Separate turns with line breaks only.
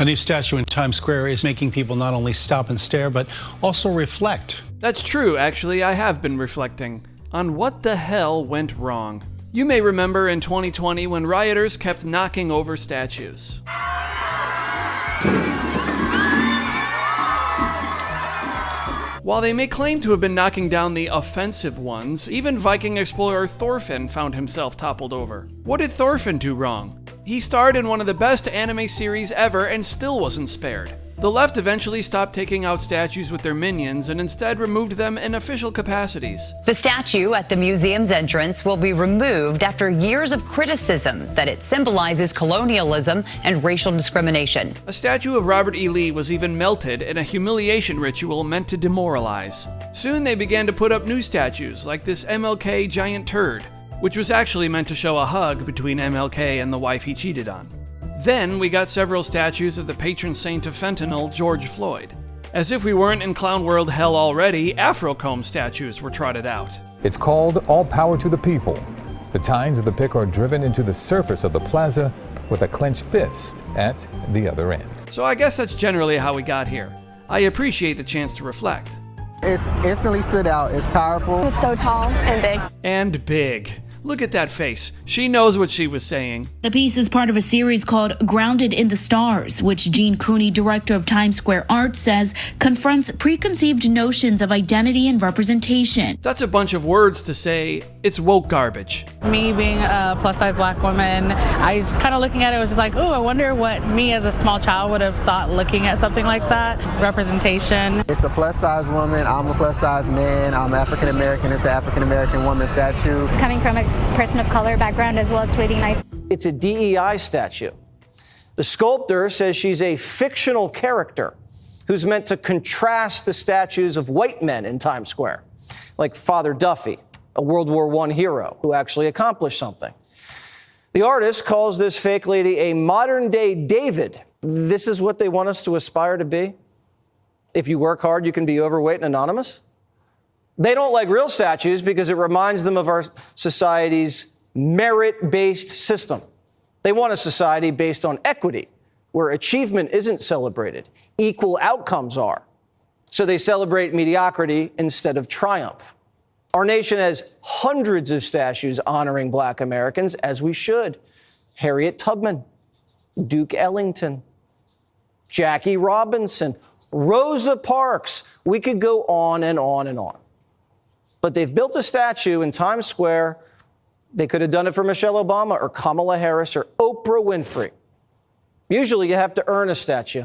A new statue in Times Square is making people not only stop and stare, but also reflect.
That's true, actually. I have been reflecting on what the hell went wrong. You may remember in 2020 when rioters kept knocking over statues. While they may claim to have been knocking down the offensive ones, even Viking explorer Thorfinn found himself toppled over. What did Thorfinn do wrong? He starred in one of the best anime series ever and still wasn't spared. The left eventually stopped taking out statues with their minions and instead removed them in official capacities.
The statue at the museum's entrance will be removed after years of criticism that it symbolizes colonialism and racial discrimination.
A statue of Robert E. Lee was even melted in a humiliation ritual meant to demoralize. Soon they began to put up new statues, like this MLK giant turd, which was actually meant to show a hug between MLK and the wife he cheated on. Then we got several statues of the patron saint of fentanyl, George Floyd. As if we weren't in clown world hell already, Afro-comb statues were trotted out.
It's called All Power to the People. The tines of the pick are driven into the surface of the plaza with a clenched fist at the other end.
So I guess that's generally how we got here. I appreciate the chance to reflect.
It's instantly stood out. It's powerful.
It's so tall and big.
And big. Look at that face. She knows what she was saying.
The piece is part of a series called Grounded in the Stars, which Gene Cooney, director of Times Square Art, says confronts preconceived notions of identity and representation.
That's a bunch of words to say it's woke garbage.
Me being a plus-size black woman, I kind of looking at it was just like, oh, I wonder what me as a small child would have thought looking at something like that. Representation.
It's a plus-size woman. I'm a plus-size man. I'm African-American. It's the African-American woman statue.
Coming from a person of color background as well, it's really nice.
It's a DEI statue. The sculptor says she's a fictional character who's meant to contrast the statues of white men in Times Square, like Father Duffy, a World War I hero who actually accomplished something. The artist calls this fake lady a modern-day David. This is what they want us to aspire to be? If you work hard, you can be overweight and anonymous? They don't like real statues because it reminds them of our society's merit-based system. They want a society based on equity, where achievement isn't celebrated, equal outcomes are. So they celebrate mediocrity instead of triumph. Our nation has hundreds of statues honoring Black Americans, as we should. Harriet Tubman, Duke Ellington, Jackie Robinson, Rosa Parks. We could go on and on and on. But they've built a statue in Times Square. They could have done it for Michelle Obama or Kamala Harris or Oprah Winfrey. Usually you have to earn a statue.